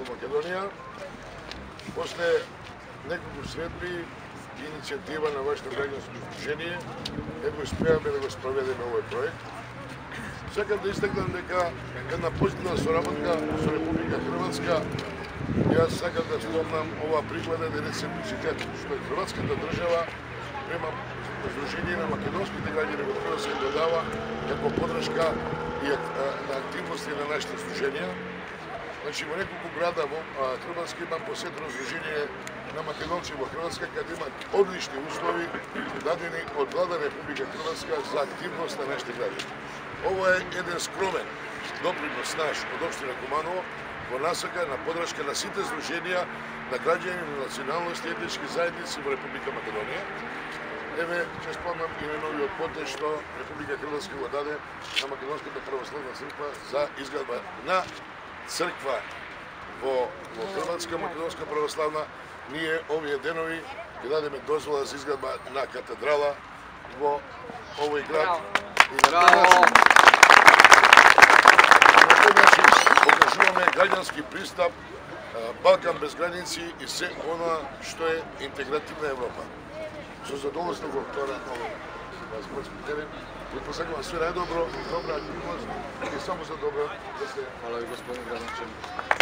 Македонија, после неколку средби и иницијатива на вашето граѓанско сдружение, го успеавме да го спроведеме овој проект. Сакам да истакнам дека една позитивна соработка со Република Хрватска, јас сакам да спомнам ова приклада на реципроцитет, што Хрватската држава према Сдружение на македонските граѓани во Хрватска го дава како подршка и на активности на нашите сдруженија. Значи, во неколку града во Хрватска имам посетено сдружение на македонци во Хрватска, каде имат одлични услови дадени од Влада Република Хрватска за активност на нашите граѓани. Ово е еден скромен допринос наш од општина Куманово во насока на подршка на сите сдруженија на граѓани на националности и етнички заедници во Република Македонија. Еве, ќе спомнам и на новиот потез што Република Хрватска го даде на Македонската православна црква за изградба на црква во Хрватска Македонска православна. Ние овие денови ќе дадеме дозвола за изградба на катедрала во овој град. И на тој начин покажуваме граѓански пристап, Балкан без граници и се она што е интегративна Европа. Со задоволство во втора овој спортски терен. Ви посакувам све најдобро, добра активност и само за добро да се... Hvala i gospodin Gradonačelnik.